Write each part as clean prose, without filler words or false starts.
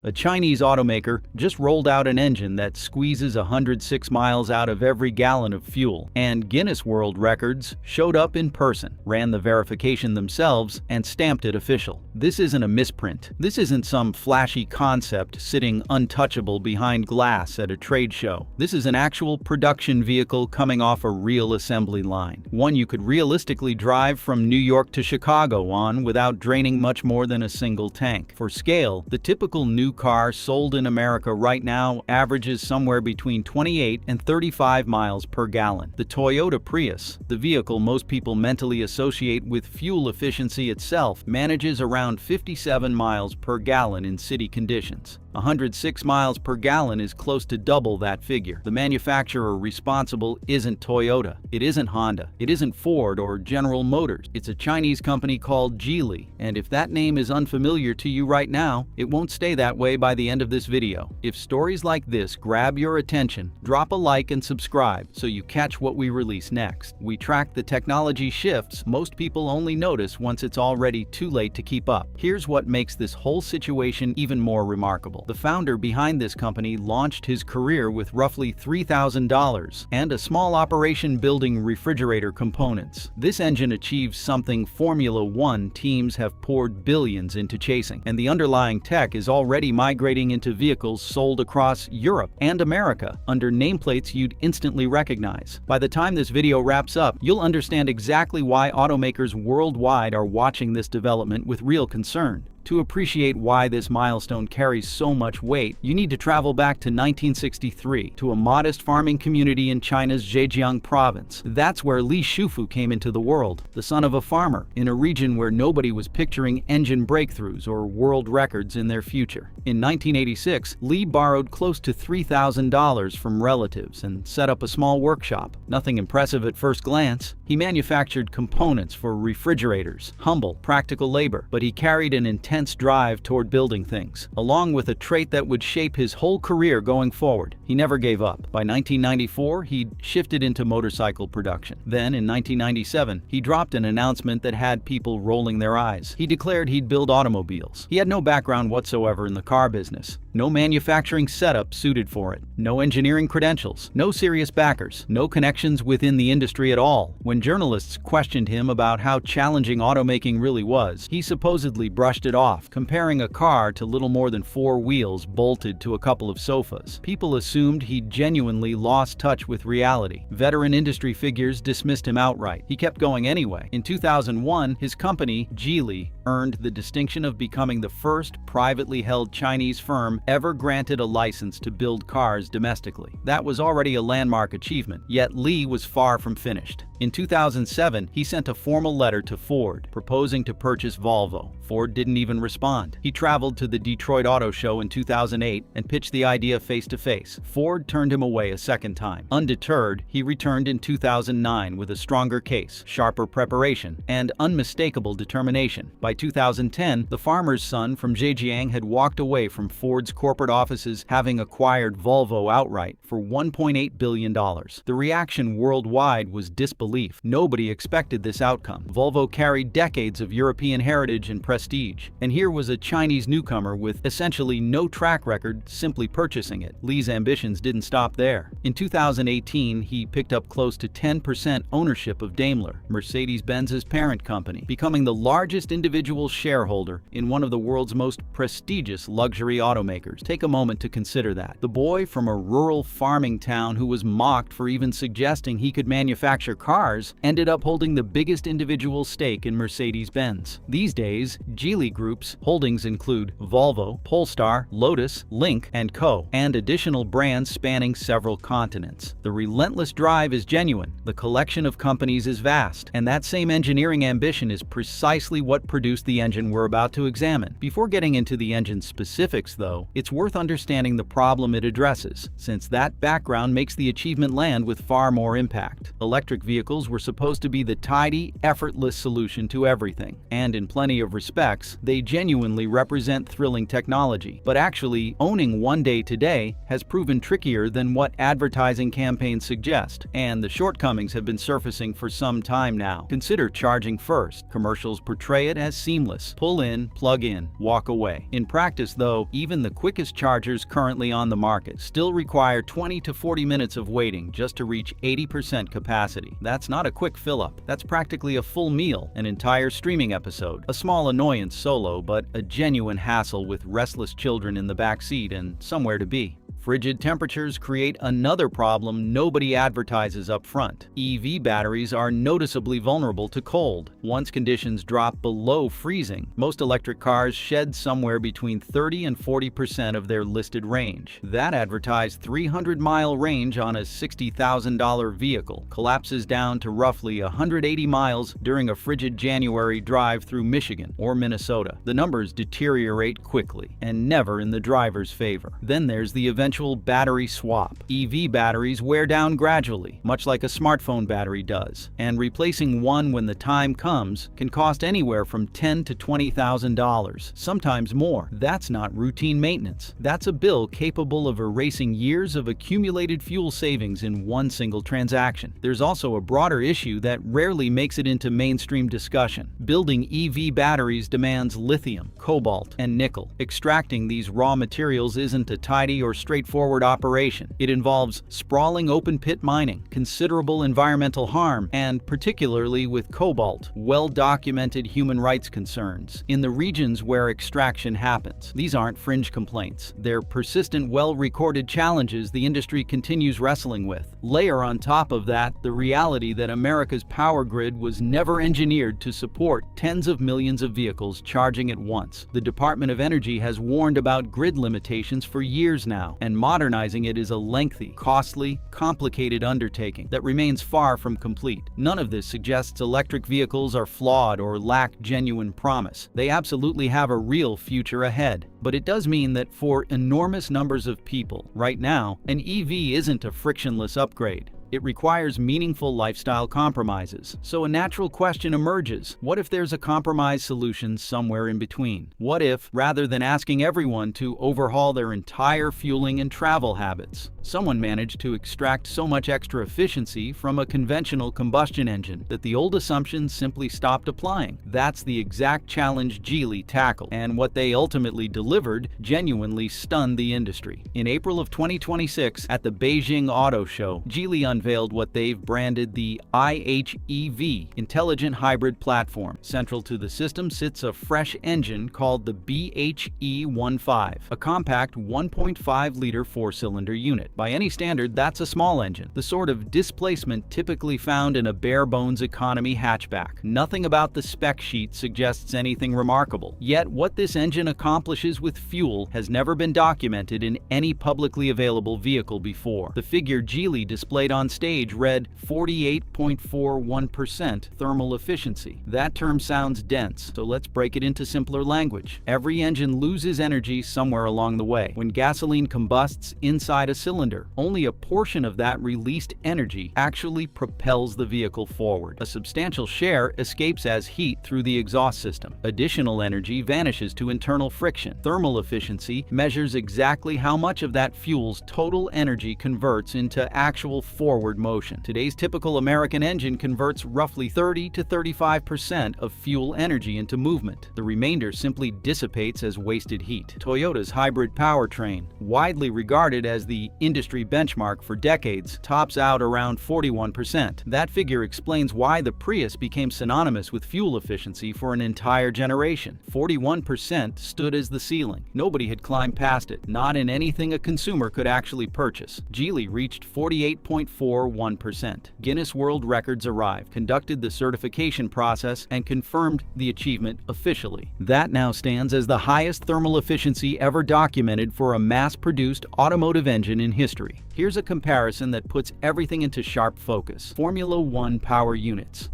A Chinese automaker just rolled out an engine that squeezes 106 miles out of every gallon of fuel, and Guinness World Records showed up in person, ran the verification themselves, and stamped it official. This isn't a misprint. This isn't some flashy concept sitting untouchable behind glass at a trade show. This is an actual production vehicle coming off a real assembly line. One you could realistically drive from New York to Chicago on without draining much more than a single tank. For scale, the typical new car sold in America right now averages somewhere between 28 and 35 miles per gallon. The Toyota Prius, the vehicle most people mentally associate with fuel efficiency itself, manages around 57 miles per gallon in city conditions. 106 miles per gallon is close to double that figure. The manufacturer responsible isn't Toyota, it isn't Honda, it isn't Ford or General Motors. It's a Chinese company called Geely, and if that name is unfamiliar to you right now, it won't stay that way by the end of this video. If stories like this grab your attention, drop a like and subscribe so you catch what we release next. We track the technology shifts most people only notice once it's already too late to keep up. Here's what makes this whole situation even more remarkable. The founder behind this company launched his career with roughly $3,000 and a small operation building refrigerator components. This engine achieves something Formula One teams have poured billions into chasing, and the underlying tech is already migrating into vehicles sold across Europe and America under nameplates you'd instantly recognize. By the time this video wraps up, you'll understand exactly why automakers worldwide are watching this development with real concern. To appreciate why this milestone carries so much weight, you need to travel back to 1963 to a modest farming community in China's Zhejiang province. That's where Li Shufu came into the world, the son of a farmer, in a region where nobody was picturing engine breakthroughs or world records in their future. In 1986, Li borrowed close to $3,000 from relatives and set up a small workshop. Nothing impressive at first glance. He manufactured components for refrigerators, humble, practical labor, but he carried an intense drive toward building things, along with a trait that would shape his whole career going forward. He never gave up. By 1994, he'd shifted into motorcycle production. Then, in 1997, he dropped an announcement that had people rolling their eyes. He declared he'd build automobiles. He had no background whatsoever in the car business, no manufacturing setup suited for it, no engineering credentials, no serious backers, no connections within the industry at all. When journalists questioned him about how challenging automaking really was, he supposedly brushed it off, comparing a car to little more than 4 wheels bolted to a couple of sofas. People assumed he'd genuinely lost touch with reality. Veteran industry figures dismissed him outright. He kept going anyway. In 2001, his company, Geely, earned the distinction of becoming the first privately held Chinese firm ever granted a license to build cars domestically. That was already a landmark achievement, yet Li was far from finished. In 2007, he sent a formal letter to Ford, proposing to purchase Volvo. Ford didn't even respond. He traveled to the Detroit Auto Show in 2008 and pitched the idea face-to-face. Ford turned him away a second time. Undeterred, he returned in 2009 with a stronger case, sharper preparation, and unmistakable determination. By 2010, the farmer's son from Zhejiang had walked away from Ford's corporate offices, having acquired Volvo outright for $1.8 billion. The reaction worldwide was disbelief. Nobody expected this outcome. Volvo carried decades of European heritage and prestige, and here was a Chinese newcomer with essentially no track record simply purchasing it. Li's ambitions didn't stop there. In 2018, he picked up close to 10% ownership of Daimler, Mercedes-Benz's parent company, becoming the largest individual shareholder in one of the world's most prestigious luxury automakers. Take a moment to consider that. The boy from a rural farming town who was mocked for even suggesting he could manufacture cars ended up holding the biggest individual stake in Mercedes-Benz. These days, Geely Group's holdings include Volvo, Polestar, Lotus, Lynk & Co., and additional brands spanning several continents. The relentless drive is genuine, the collection of companies is vast, and that same engineering ambition is precisely what produced the engine we're about to examine. Before getting into the engine's specifics, though, it's worth understanding the problem it addresses, since that background makes the achievement land with far more impact. Electric vehicles vehicles were supposed to be the tidy, effortless solution to everything. And in plenty of respects, they genuinely represent thrilling technology. But actually, owning one day today has proven trickier than what advertising campaigns suggest, and the shortcomings have been surfacing for some time now. Consider charging first. Commercials portray it as seamless. Pull in, plug in, walk away. In practice, though, even the quickest chargers currently on the market still require 20 to 40 minutes of waiting just to reach 80% capacity. That's not a quick fill-up. That's practically a full meal, an entire streaming episode, a small annoyance solo, but a genuine hassle with restless children in the back seat and somewhere to be. Frigid temperatures create another problem nobody advertises up front. EV batteries are noticeably vulnerable to cold. Once conditions drop below freezing, most electric cars shed somewhere between 30 and 40% of their listed range. That advertised 300-mile range on a $60,000 vehicle collapses down to roughly 180 miles during a frigid January drive through Michigan or Minnesota. The numbers deteriorate quickly and never in the driver's favor. Then there's the eventual battery swap. EV batteries wear down gradually, much like a smartphone battery does, and replacing one when the time comes can cost anywhere from $10,000 to $20,000, sometimes more. That's not routine maintenance. That's a bill capable of erasing years of accumulated fuel savings in one single transaction. There's also a broader issue that rarely makes it into mainstream discussion. Building EV batteries demands lithium, cobalt, and nickel. Extracting these raw materials isn't a tidy or straightforward operation. It involves sprawling open-pit mining, considerable environmental harm, and, particularly with cobalt, well-documented human rights concerns in the regions where extraction happens. These aren't fringe complaints. They're persistent, well-recorded challenges the industry continues wrestling with. Layer on top of that the reality that America's power grid was never engineered to support tens of millions of vehicles charging at once. The Department of Energy has warned about grid limitations for years now, and modernizing it is a lengthy, costly, complicated undertaking that remains far from complete. None of this suggests electric vehicles are flawed or lack genuine promise. They absolutely have a real future ahead. But it does mean that for enormous numbers of people, right now, an EV isn't a frictionless upgrade. It requires meaningful lifestyle compromises. So a natural question emerges: what if there's a compromise solution somewhere in between? What if, rather than asking everyone to overhaul their entire fueling and travel habits, someone managed to extract so much extra efficiency from a conventional combustion engine that the old assumptions simply stopped applying? That's the exact challenge Geely tackled, and what they ultimately delivered genuinely stunned the industry. In April of 2026, at the Beijing Auto Show, Geely unveiled what they've branded the IHEV, Intelligent Hybrid Platform. Central to the system sits a fresh engine called the BHE15, a compact 1.5-liter four-cylinder unit. By any standard, that's a small engine, the sort of displacement typically found in a bare-bones economy hatchback. Nothing about the spec sheet suggests anything remarkable. Yet what this engine accomplishes with fuel has never been documented in any publicly available vehicle before. The figure Geely displayed on stage read 48.41% thermal efficiency. That term sounds dense, so let's break it into simpler language. Every engine loses energy somewhere along the way. When gasoline combusts inside a cylinder, only a portion of that released energy actually propels the vehicle forward. A substantial share escapes as heat through the exhaust system. Additional energy vanishes to internal friction. Thermal efficiency measures exactly how much of that fuel's total energy converts into actual forward motion. Today's typical American engine converts roughly 30 to 35% of fuel energy into movement. The remainder simply dissipates as wasted heat. Toyota's hybrid powertrain, widely regarded as the industry benchmark for decades, tops out around 41%. That figure explains why the Prius became synonymous with fuel efficiency for an entire generation. 41% stood as the ceiling. Nobody had climbed past it, not in anything a consumer could actually purchase. Geely reached 48.41%. Guinness World Records arrived, conducted the certification process, and confirmed the achievement officially. That now stands as the highest thermal efficiency ever documented for a mass-produced automotive engine in history. Here's a comparison that puts everything into sharp focus. Formula One power units.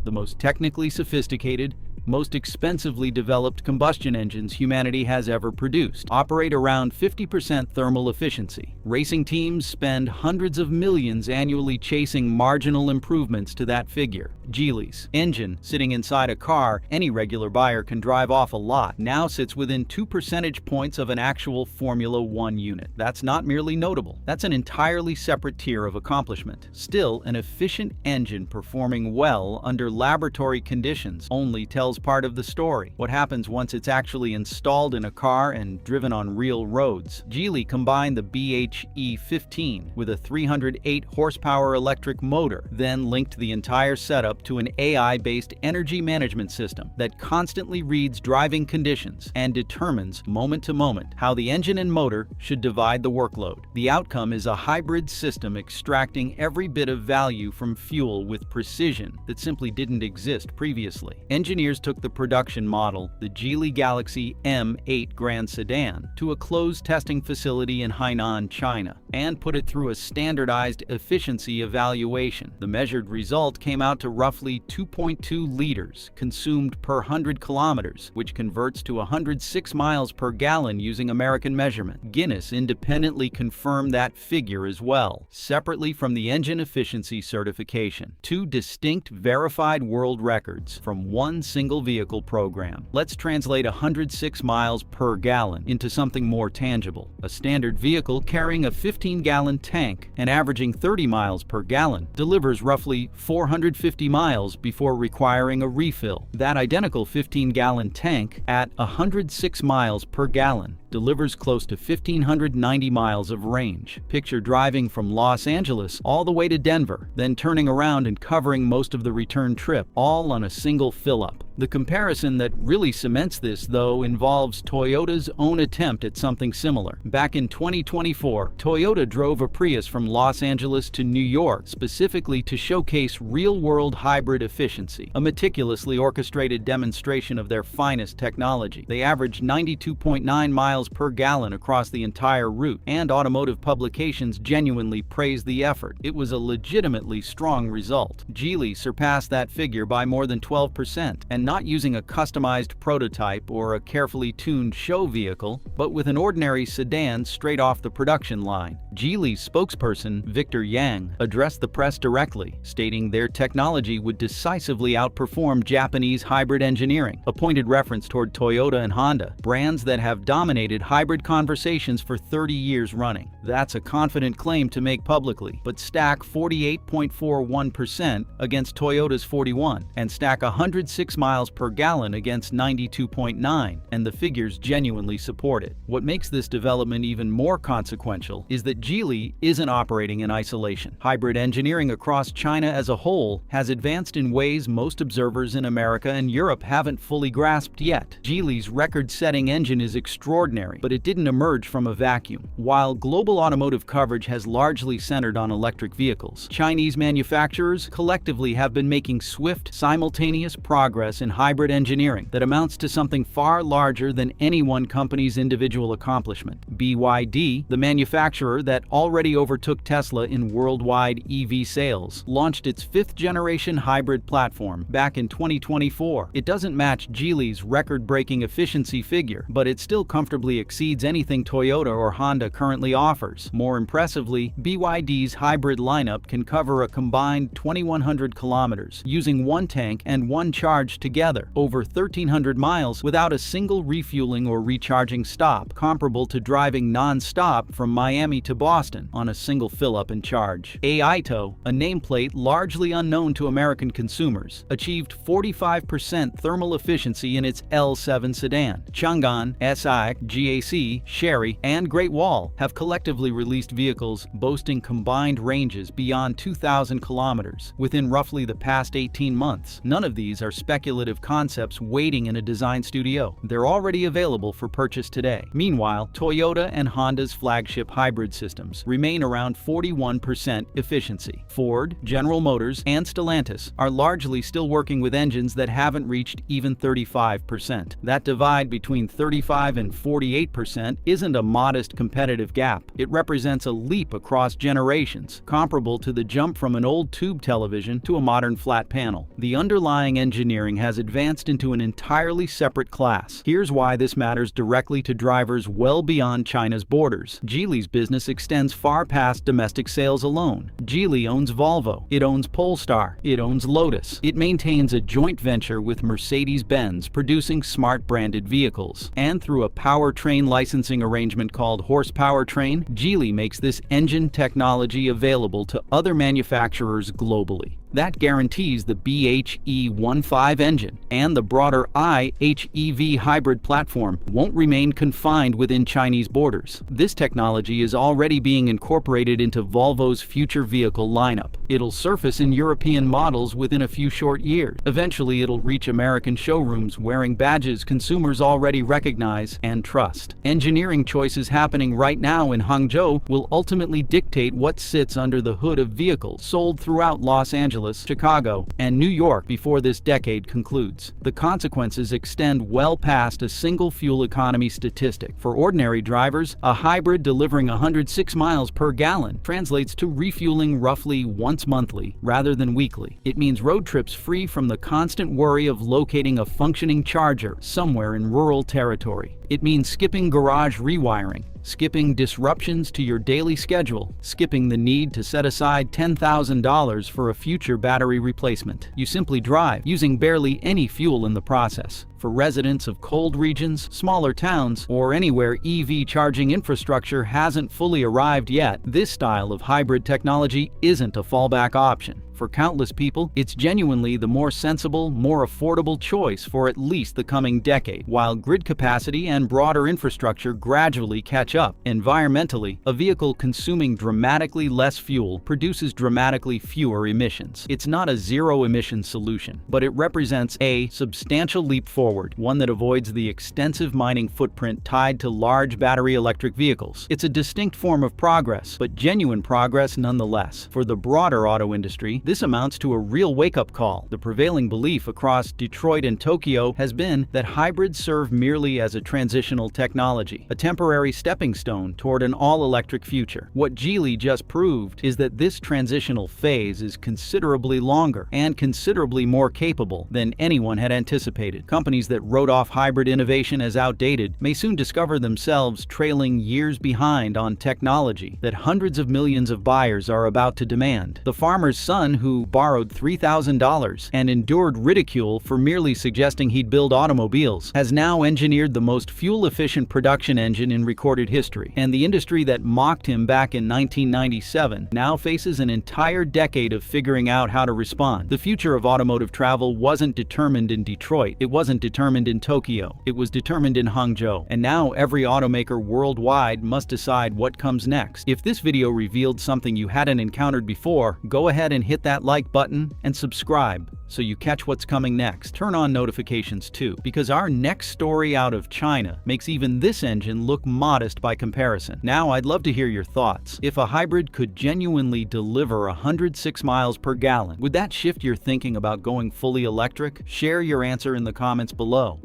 The most technically sophisticated, most expensively developed combustion engines humanity has ever produced, operate around 50% thermal efficiency. Racing teams spend hundreds of millions annually chasing marginal improvements to that figure. Geely's engine, sitting inside a car any regular buyer can drive off a lot, now sits within 2 percentage points of an actual Formula One unit. That's not merely notable. That's an entirely separate tier of accomplishment. Still, an efficient engine performing well under laboratory conditions only tells part of the story. What happens once it's actually installed in a car and driven on real roads? Geely combined the BHE15 with a 308 horsepower electric motor, then linked the entire setup to an AI-based energy management system that constantly reads driving conditions and determines moment to moment how the engine and motor should divide the workload. The outcome is a hybrid system extracting every bit of value from fuel with precision that simply didn't exist previously. Engineers took the production model, the Geely Galaxy M8 Grand Sedan, to a closed testing facility in Hainan, China, and put it through a standardized efficiency evaluation. The measured result came out to roughly 2.2 liters consumed per 100 kilometers, which converts to 106 miles per gallon using American measurement. Guinness independently confirmed that figure as well, separately from the engine efficiency certification. Two distinct verified world records from one single vehicle program. Let's translate 106 miles per gallon into something more tangible. A standard vehicle carrying a 15-gallon tank and averaging 30 miles per gallon delivers roughly 450 miles before requiring a refill. That identical 15-gallon tank at 106 miles per gallon delivers close to 1,590 miles of range. Picture driving from Los Angeles all the way to Denver, then turning around and covering most of the return trip, all on a single fill-up. The comparison that really cements this, though, involves Toyota's own attempt at something similar. Back in 2024, Toyota drove a Prius from Los Angeles to New York specifically to showcase real-world hybrid efficiency, a meticulously orchestrated demonstration of their finest technology. They averaged 92.9 miles per gallon across the entire route, and automotive publications genuinely praised the effort. It was a legitimately strong result. Geely surpassed that figure by more than 12%, and not using a customized prototype or a carefully tuned show vehicle, but with an ordinary sedan straight off the production line. Geely's spokesperson, Victor Yang, addressed the press directly, stating their technology would decisively outperform Japanese hybrid engineering, a pointed reference toward Toyota and Honda, brands that have dominated hybrid conversations for 30 years running. That's a confident claim to make publicly, but stack 48.41% against Toyota's 41, and stack 106 miles per gallon against 92.9, and the figures genuinely support it. What makes this development even more consequential is that Geely isn't operating in isolation. Hybrid engineering across China as a whole has advanced in ways most observers in America and Europe haven't fully grasped yet. Geely's record-setting engine is extraordinary, but it didn't emerge from a vacuum. While global automotive coverage has largely centered on electric vehicles, Chinese manufacturers collectively have been making swift, simultaneous progress in hybrid engineering that amounts to something far larger than any one company's individual accomplishment. BYD, the manufacturer that already overtook Tesla in worldwide EV sales, launched its fifth-generation hybrid platform back in 2024. It doesn't match Geely's record-breaking efficiency figure, but it still comfortably exceeds anything Toyota or Honda currently offers. More impressively, BYD's hybrid lineup can cover a combined 2,100 kilometers using one tank and one charge together, over 1,300 miles without a single refueling or recharging stop, comparable to driving non-stop from Miami to Boston on a single fill-up and charge. Aito, a nameplate largely unknown to American consumers, achieved 45% thermal efficiency in its L7 sedan. Changan, SI, GAC, Chery, and Great Wall have collectively released vehicles boasting combined ranges beyond 2,000 kilometers within roughly the past 18 months. None of these are speculative concepts waiting in a design studio. They're already available for purchase today. Meanwhile, Toyota and Honda's flagship hybrid systems remain around 41% efficiency. Ford, General Motors, and Stellantis are largely still working with engines that haven't reached even 35%. That divide between 35 and 48% isn't a modest competitive gap. It represents a leap across generations, comparable to the jump from an old tube television to a modern flat panel. The underlying engineering has has advanced into an entirely separate class. Here's why this matters directly to drivers well beyond China's borders. Geely's business extends far past domestic sales alone. Geely owns Volvo, it owns Polestar, it owns Lotus. It maintains a joint venture with Mercedes-Benz producing smart-branded vehicles. And through a powertrain licensing arrangement called Horsepowertrain, Geely makes this engine technology available to other manufacturers globally. That guarantees the BHE15 engine and the broader IHEV hybrid platform won't remain confined within Chinese borders. This technology is already being incorporated into Volvo's future vehicle lineup. It'll surface in European models within a few short years. Eventually, it'll reach American showrooms wearing badges consumers already recognize and trust. Engineering choices happening right now in Hangzhou will ultimately dictate what sits under the hood of vehicles sold throughout Los Angeles, Chicago, and New York before this decade concludes. The consequences extend well past a single fuel economy statistic. For ordinary drivers, a hybrid delivering 106 miles per gallon translates to refueling roughly once monthly rather than weekly. It means road trips free from the constant worry of locating a functioning charger somewhere in rural territory. It means skipping garage rewiring, skipping disruptions to your daily schedule, skipping the need to set aside $10,000 for a future battery replacement. You simply drive, using barely any fuel in the process. For residents of cold regions, smaller towns, or anywhere EV charging infrastructure hasn't fully arrived yet, this style of hybrid technology isn't a fallback option. For countless people, it's genuinely the more sensible, more affordable choice for at least the coming decade. While grid capacity and broader infrastructure gradually catch up, environmentally, a vehicle consuming dramatically less fuel produces dramatically fewer emissions. It's not a zero-emission solution, but it represents a substantial leap forward, one that avoids the extensive mining footprint tied to large battery electric vehicles. It's a distinct form of progress, but genuine progress nonetheless. For the broader auto industry, this amounts to a real wake-up call. The prevailing belief across Detroit and Tokyo has been that hybrids serve merely as a transitional technology, a temporary stepping stone toward an all-electric future. What Geely just proved is that this transitional phase is considerably longer and considerably more capable than anyone had anticipated. Companies that wrote off hybrid innovation as outdated may soon discover themselves trailing years behind on technology that hundreds of millions of buyers are about to demand. The farmer's son who borrowed $3,000 and endured ridicule for merely suggesting he'd build automobiles has now engineered the most fuel-efficient production engine in recorded history. And the industry that mocked him back in 1997 now faces an entire decade of figuring out how to respond. The future of automotive travel wasn't determined in Detroit. It wasn't determined in Tokyo. It was determined in Hangzhou. And now every automaker worldwide must decide what comes next. If this video revealed something you hadn't encountered before, go ahead and hit that like button and subscribe so you catch what's coming next. Turn on notifications too, because our next story out of China makes even this engine look modest by comparison. Now I'd love to hear your thoughts. If a hybrid could genuinely deliver 106 miles per gallon, would that shift your thinking about going fully electric? Share your answer in the comments below.